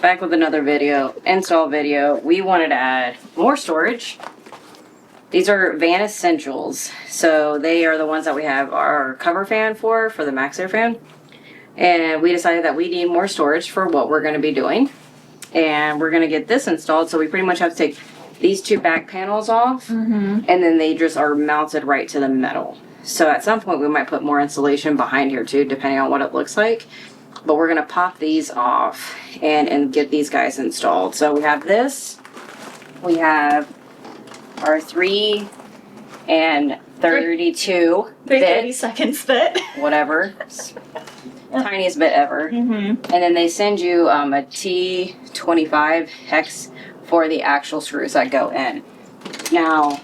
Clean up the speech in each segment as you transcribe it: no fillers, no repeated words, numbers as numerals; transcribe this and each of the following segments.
back with another install video. We wanted to add more storage. These are VanEssentials. So they are the ones that we have our cover fan for the MaxxAir fan. And we decided that we need more storage for what we're going to be doing. And we're going to get this installed. So we pretty much have to take these two back panels off. And then they just are mounted right to the metal. So at some point we might put more insulation behind here too, depending on what it looks like. But we're going to pop these off and get these guys installed. So we have this. We have our 3 and 32 30 seconds bit. Whatever. Tiniest bit ever. And then they send you a T25 hex for the actual screws that go in. Now,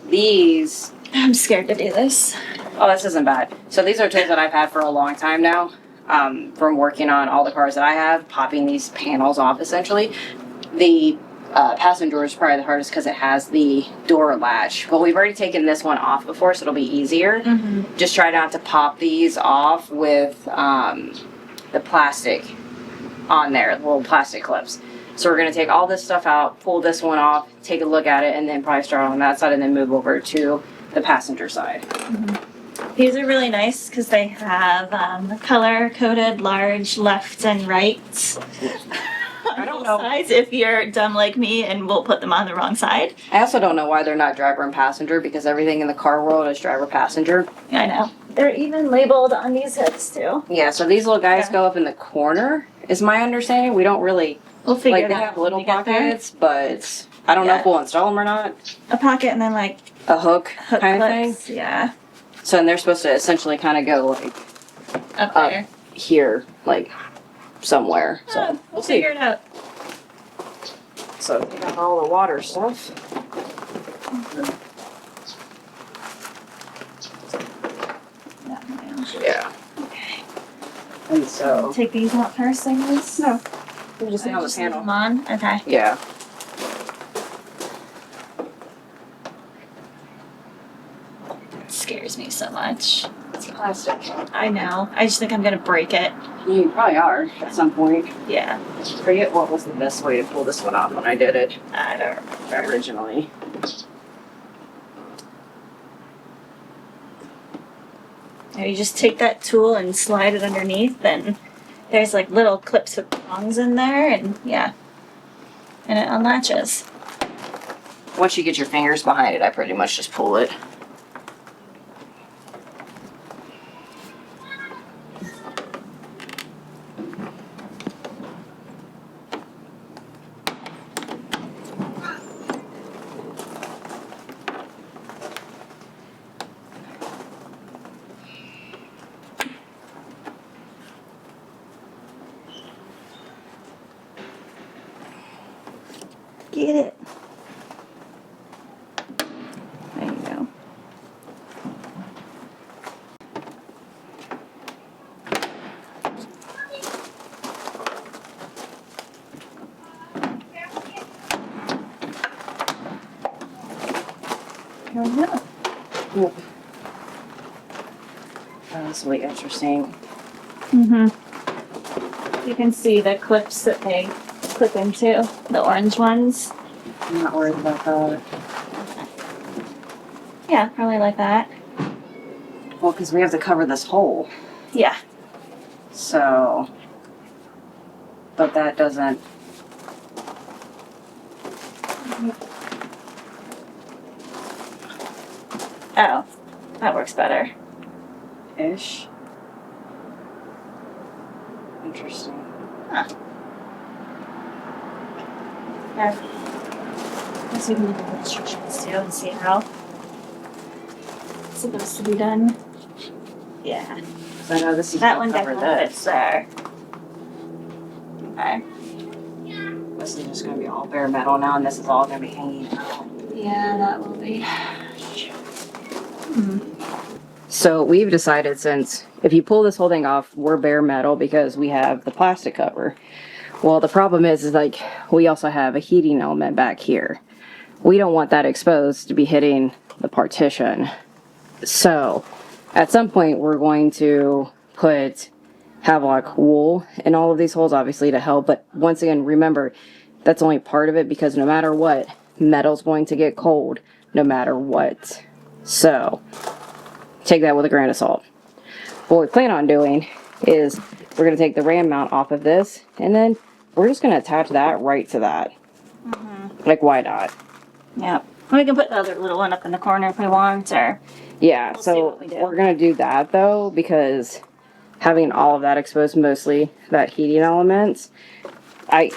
these... I'm scared to do this. Oh, this isn't bad. So these are tools that I've had for a long time now. From working on all the cars that I have, popping these panels off essentially. The passenger is probably the hardest because it has the door latch. But we've already taken this one off before, so it'll be easier. Just try not to pop these off with the plastic on there, the little plastic clips. So we're going to take all this stuff out, pull this one off, take a look at it, and then probably start on that side and then move over to the passenger side. These are really nice because they have color-coded large left and right. I don't know. Sides if you're dumb like me and we'll put them on the wrong side. I also don't know why they're not driver and passenger because everything in the car world is driver passenger. I know. They're even labeled on these hoods too. Yeah, so these little guys go up in the corner, is my understanding. We don't really... We'll figure like, it they out have little when we get there. pockets, but I don't know if we'll install them or not. A pocket and then like A hook kind of clips. thing. Yeah. So and they're supposed to essentially kind of go like Up there. here, like somewhere. So We'll figure it out. So we got all the water stuff. Yeah. Okay. And so Take these out first, I guess. No. we'll just on the panel. Them on. Okay. Yeah. It scares me so much. It's plastic. I know. I just think I'm gonna break it. You probably are at some point. Yeah. I forget what was the best way to pull this one off when I did it I don't remember. originally. Now you just take that tool and slide it underneath, and there's like little clips with prongs in there, and yeah. And it unlatches. Once you get your fingers behind it, I pretty much just pull it. Get it. There you go. Here we go. Cool. That's really interesting. You can see the clips that they clip into, the orange ones. I'm not worried about that. Yeah, probably like that. Well, because we have to cover this hole. Yeah. So, but that doesn't. Oh, that works better. Ish. Interesting. Huh. Yeah. Let's see if we can look at the instructions too and see how it's supposed to be done. Yeah. So I know this is That one cover definitely this. fits there. Okay. This is just going to be all bare metal now, and this is all going to be hanging out. Yeah, that will be. So we've decided, since if you pull this whole thing off, we're bare metal because we have the plastic cover. Well, the problem is like we also have a heating element back here. We don't want that exposed to be hitting the partition. So at some point we're going to put have like wool in all of these holes, obviously, to help. But once again, remember, that's only part of it, because no matter what, metal's going to get cold no matter what. So take that with a grain of salt. What we plan on doing is we're going to take the ram mount off of this, and then we're just going to attach that right to that. Like, why not? Yep. We can put the other little one up in the corner if we want, or... Yeah, We'll see so what we do. we're going to do that, though, because having all of that exposed, mostly that heating element, it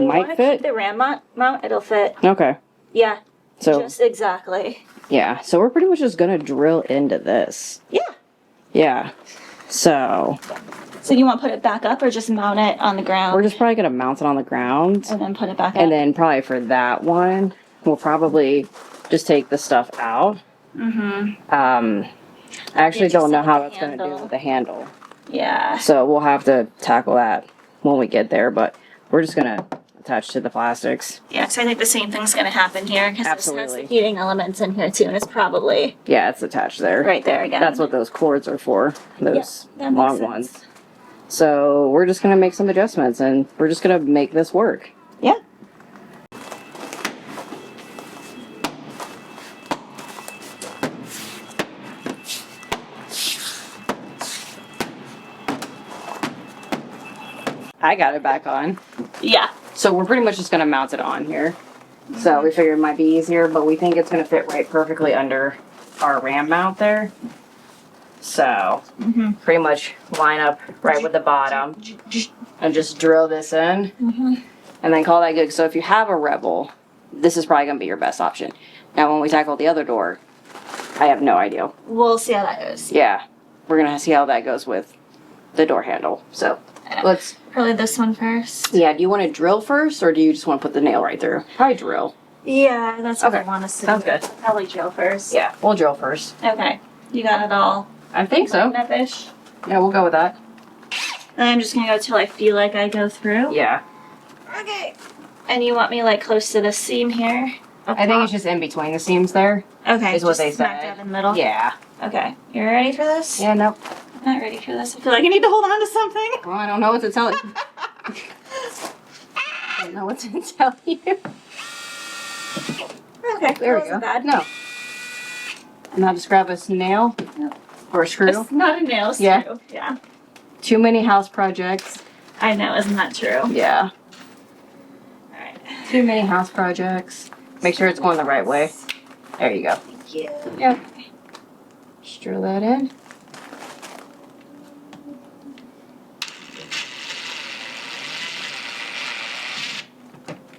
might fit. The ram mount, it'll fit. Okay. Yeah. So, Just exactly. yeah, so we're pretty much just going to drill into this. Yeah. Yeah. So So you want to put it back up or just mount it on the ground? we're just probably going to mount it on the ground. And then put it back up? And then probably for that one, we'll probably just take the stuff out. I actually don't know how it's going to do with the handle. Yeah. So we'll have to tackle that when we get there, but we're just going to attach to the plastics. Yeah, so I think the same thing's going to happen here because there's Absolutely. some heating elements in here too, and it's probably Yeah, it's attached there. right there again. That's what those cords are for, those that makes long sense. ones. So we're just going to make some adjustments, and we're just going to make this work. Yeah. I got it back on. Yeah. So we're pretty much just going to mount it on here. So we figured it might be easier, but we think it's going to fit right perfectly under our ram mount there. So pretty much line up right with the bottom and just drill this in and then call that good. So if you have a Revel, this is probably going to be your best option. Now when we tackle the other door, I have no idea. We'll see how that goes. Yeah, we're going to see how that goes with the door handle. So let's... Probably this one first. Yeah, do you want to drill first, or do you just want to put the nail right through? Probably drill. Yeah, that's what Okay. I want us to Sounds do. good. Probably drill first. Yeah, we'll drill first. Okay. You got it all I think so. lined up-ish? Yeah, we'll go with that. And I'm just going to go till I feel like I go through? Yeah. Okay. And you want me like close to the seam here? I think it's just in between the seams there. Okay. is what just they smack said. dab in the middle? Yeah. Okay. You ready for this? Yeah, nope. I'm not ready for this. I feel like I need to hold on to something. Well, I don't know what to tell you. I don't know what to tell you. Okay. There we go. Wasn't bad. No. Now just grab a nail or a screw. It's not a nail screw. Yeah. Yeah. Too many house projects. I know, isn't that true? Yeah. Alright. Too many house projects. Make sure it's going the right way. There you go. Thank you. Yeah. Just drill that in.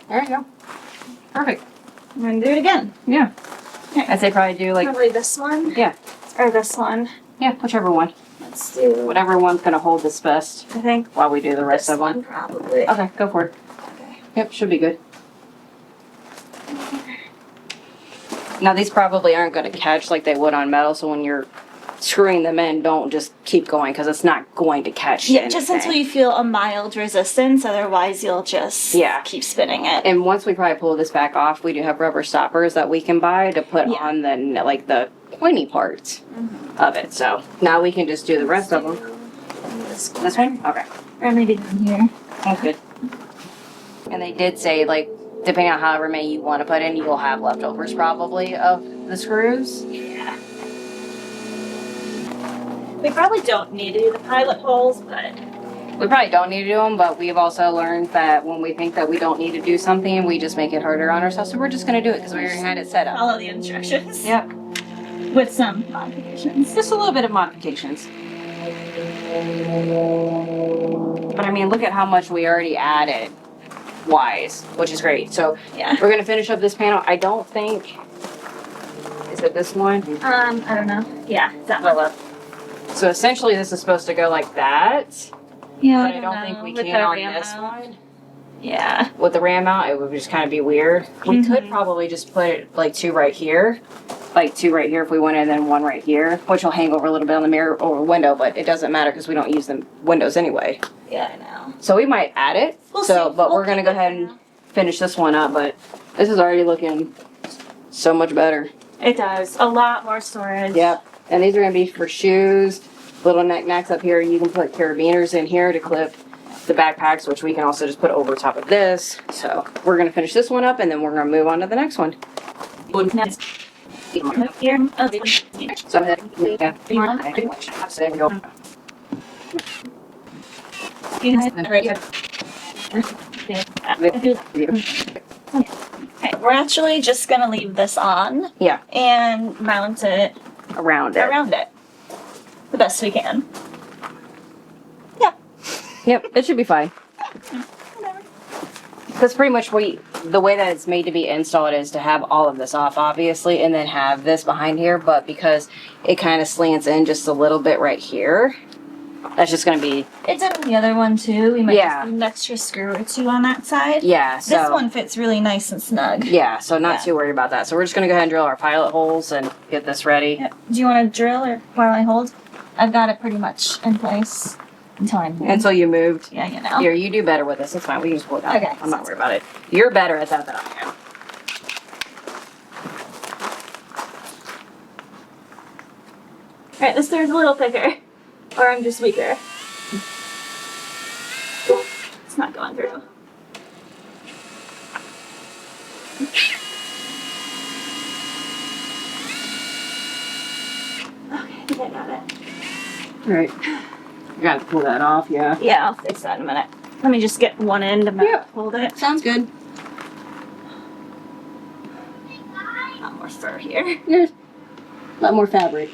There you go. Perfect. I'm gonna do it again. Yeah. Okay. I'd say probably do like, Probably this one. yeah, Or this one. yeah, whichever one. Let's do Whatever one's gonna hold this best I think while we do the this rest of one them. probably. Okay, go for it. Okay. Yep, should be good. Now these probably aren't gonna catch like they would on metal, so when you're screwing them in, don't just keep going because it's not going to catch Yeah, just anything. until you feel a mild resistance, otherwise you'll just Yeah. keep spinning it. And once we probably pull this back off, we do have rubber stoppers that we can buy to put Yeah. on the like the pointy parts of it. So now we can just do the rest of them. This one? Okay. Or maybe down here. That's good. And they did say, like, depending on however many you want to put in, you'll have leftovers probably of the screws. Yeah. We probably don't need to do the pilot holes, but We probably don't need to do them, but we've also learned that when we think that we don't need to do something, we just make it harder on ourselves. So we're just going to do it because we already had it set up. follow the instructions. Yep. With some modifications. Just a little bit of modifications. But I mean, look at how much we already added wise, which is great. So Yeah. we're going to finish up this panel. I don't think, is it this one? I don't know. Yeah, that one. So essentially this is supposed to go like that, Yeah, but I don't think we With can the on ram this mount. one. Yeah. With the ram mount, it would just kind of be weird. We could probably just put it like two right here if we wanted, and then one right here, which will hang over a little bit on the mirror or window, but it doesn't matter because we don't use the windows anyway. Yeah, I know. So we might add it. We'll so, see. but We'll we're gonna keep go it ahead for and now. finish this one up. But this is already looking so much better. It does. A lot more storage. Yep. And these are gonna be for shoes, little knickknacks up here. You can put carabiners in here to clip the backpacks, which we can also just put over top of this. So we're gonna finish this one up and then we're gonna move on to the next one. So Okay, we're actually just gonna leave this on. Yeah. And mount it Around it. around it the best we can. Yeah. Yep, it should be fine. Because pretty much the way that it's made to be installed is to have all of this off, obviously, and then have this behind here. But because it kind of slants in just a little bit right here, that's just going to be... It did on the other one too. We might Yeah. just need an extra screw or two on that side. Yeah, so... This one fits really nice and snug. Yeah, so not Yeah. too worried about that. So we're just going to go ahead and drill our pilot holes and get this ready. Yep. Do you want to drill or while I hold? I've got it pretty much in place until I'm Until you moved. Yeah, you know. Here, you do better with this. It's fine. We can just pull it out. Okay. I'm not worried about it. You're better at that than I am. Alright, this thread's a little thicker. Or I'm just weaker. It's not going through. Okay, I think I got it. Alright. You gotta pull that off, yeah. Yeah, I'll fix that in a minute. Let me just get one end and hold it. Sounds good. A lot more fur here. There's a lot more fabric.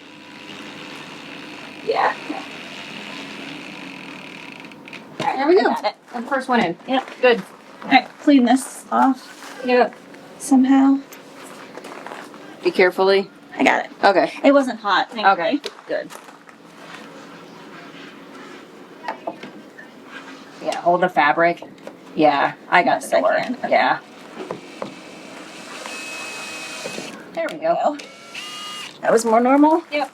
Yeah. Alright, There we go. I got it. The first one in. Yep. Good. Alright, clean this off Yep. somehow. Be carefully. I got it. Okay. It wasn't hot. Thankfully. Okay. Good. Yeah, hold the fabric. Yeah, I got Yes, I the can. Okay. Yeah. There we go. That was more normal? Yep.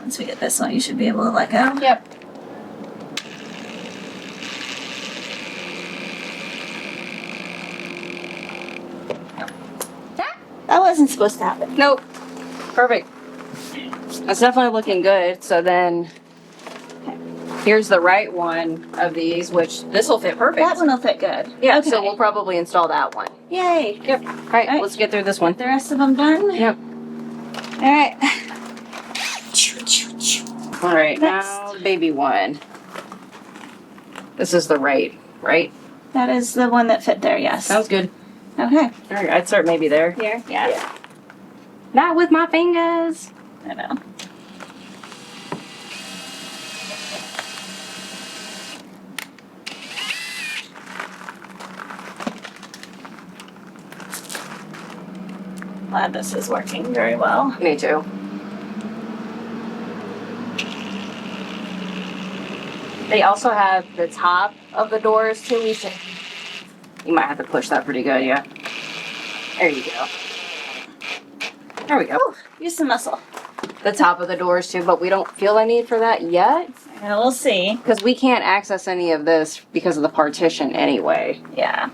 Once we get this one, you should be able to let go. Yep. That wasn't supposed to happen. Nope. Perfect. That's definitely looking good. So then here's the right one of these, which this will fit perfect. That one will fit good. Yeah, Okay. so we'll probably install that one. Yay. Yep. All right, Alright. let's get through this one. The rest of them done? Yep. Alright. All right, Next. now baby one. This is the right? That is the one that fit there, yes. Sounds good. Okay. All right, I'd start maybe there. Here? Yeah. Not with my fingers. I know. Glad this is working very well. Me too. They also have the top of the doors too. You might have to push that pretty good, yeah. There you go. There we go. Ooh, use some muscle. The top of the doors too, but we don't feel a need for that yet Yeah, we'll see. because we can't access any of this because of the partition anyway. Yeah.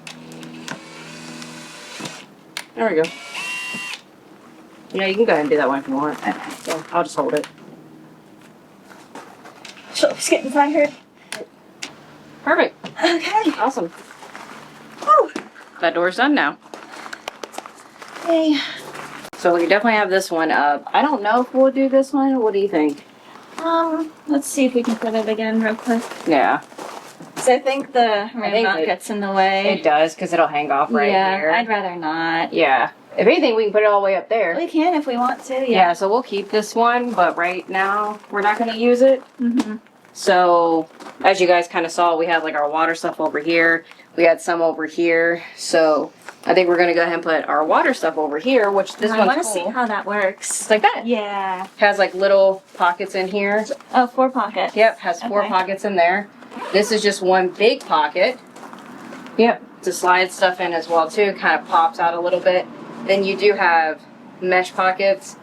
There we go. Yeah, you can go ahead and do that one if you want. Okay. So I'll just hold it. Shoulder's getting tired. Perfect. Okay. Awesome. Woo. That door's done now. Yay. So we definitely have this one up. I don't know if we'll do this one. What do you think? Let's see if we can put it again real quick. Yeah. So I think the rim mount it- gets in the way. It does because it'll hang off right yeah, here. I'd rather not. Yeah. If anything, we can put it all the way up there. We can if we want to, Yeah, yeah. so we'll keep this one, but right now we're not going to use it. Mm-hmm. So, as you guys kind of saw, we had like our water stuff over here. We had some over here. So, I think we're going to go ahead and put our water stuff over here, which this I one's want to cool. see how that works. It's like that. Yeah. Has like little pockets in here. Oh, 4 pockets. Yep, has 4 Okay. pockets in there. This is just one big pocket. Yep, to slide stuff in as well too. Kind of pops out a little bit. Then you do have mesh pockets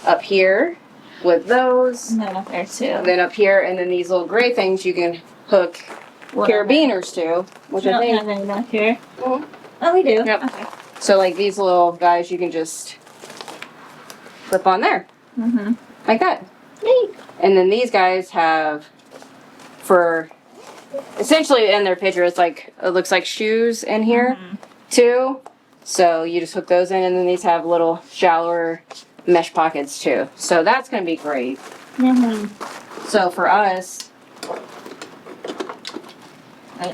up here with those. And then up there too. And then up here, and then these little gray things you can hook carabiners to, which We I don't think. have any back here. Mhm. Oh, we do? Yep. Okay. So like these little guys, you can just clip on there. Like that. Neat. And then these guys have, for, essentially in their picture, it's like, it looks like shoes in here, too. So you just hook those in, and then these have little shallower mesh pockets, too. So that's going to be great. So for us,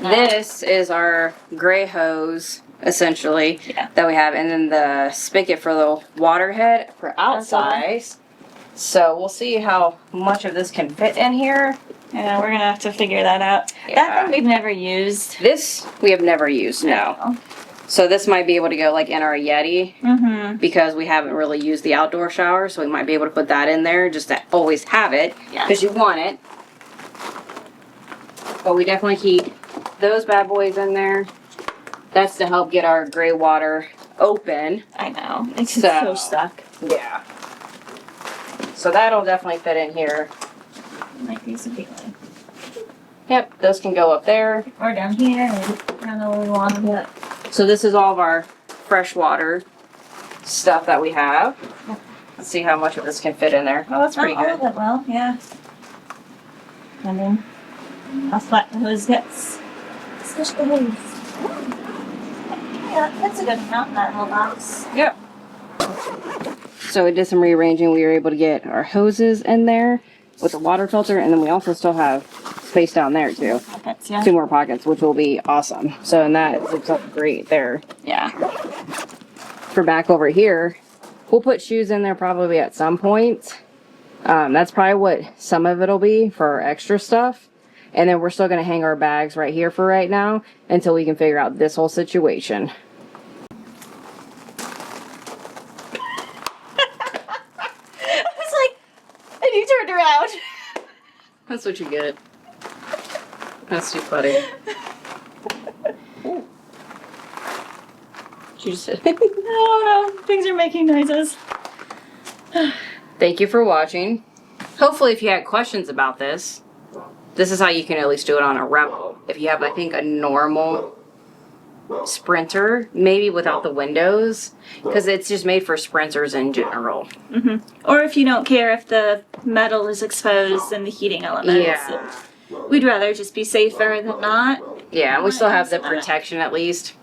this is our gray hose, essentially, that we have. And then the spigot for the water head for outside. So we'll see how much of this can fit in here. Yeah, we're gonna have to figure that out. Yeah. That thing we've never used. This we have never used, no. So this might be able to go like in our Yeti because we haven't really used the outdoor shower, so we might be able to put that in there just to always have it because you want it. But we definitely keep those bad boys in there. That's to help get our gray water open. I know. It's so stuck. Yeah. So that'll definitely fit in here. Like these would be like. Yep, those can go up there. Or down here. I don't know where we want them yet. So this is all of our freshwater stuff that we have. Let's see how much of this can fit in there. Oh, that's pretty Not all good. of it well, yeah. And then I'll flatten the hose gets. Switch the hose. Yeah, that's a good amount in that whole box. Yep. So we did some rearranging. We were able to get our hoses in there with the water filter, and then we also still have space down there too. Pockets, yeah. 2 more pockets, which will be awesome. So, and that looks up great there. Yeah. For back over here, we'll put shoes in there probably at some point. That's probably what some of it'll be for our extra stuff. And then we're still going to hang our bags right here for right now until we can figure out this whole situation. I was like, and you turned around. That's what you get. That's too funny. She just said, No, things are making noises. thank you for watching. Hopefully if you had questions about this, this is how you can at least do it on a Revel. If you have, I think, a normal Sprinter, maybe without the windows, because it's just made for Sprinters in general. Or if you don't care if the metal is exposed in the heating elements. Yeah. We'd rather just be safer than not. Yeah, and we still have the protection at least.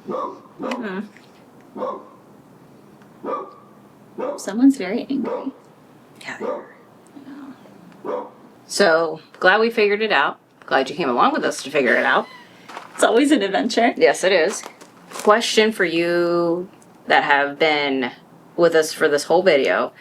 Someone's very angry. So, glad we figured it out. Glad you came along with us to figure it out. It's always an adventure. Yes, it is. Question for you that have been with us for this whole video.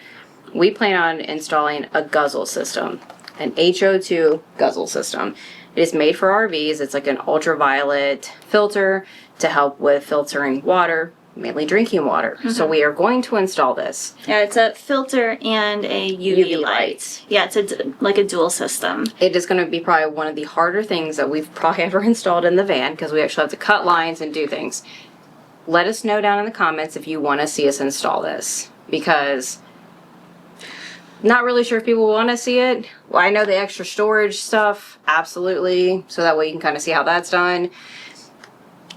We plan on installing a guzzle system, an HO2 guzzle system. It is made for RVs. It's like an ultraviolet filter to help with filtering water, mainly drinking water. So we are going to install this. Yeah, it's a filter and a UV light. Yeah, it's like a dual system. It is going to be probably one of the harder things that we've probably ever installed in the van because we actually have to cut lines and do things. Let us know down in the comments if you want to see us install this, because not really sure if people want to see it. Well, I know the extra storage stuff, absolutely, so that way you can kind of see how that's done.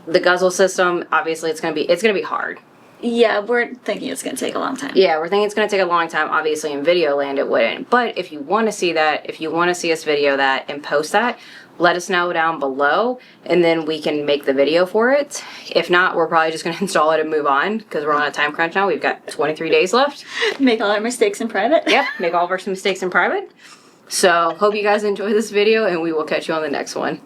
The guzzle system, obviously it's gonna be hard. Yeah, we're thinking it's going to take a long time. Yeah, we're thinking it's gonna take a long time. Obviously in video land it wouldn't. But if you want to see that, if you want to see us video that and post that, let us know down below, and then we can make the video for it. If not, we're probably just gonna install it and move on because we're on a time crunch now. We've got 23 days left. Make all our mistakes in private. Yep, make all of our mistakes in private. So hope you guys enjoy this video, and we will catch you on the next one.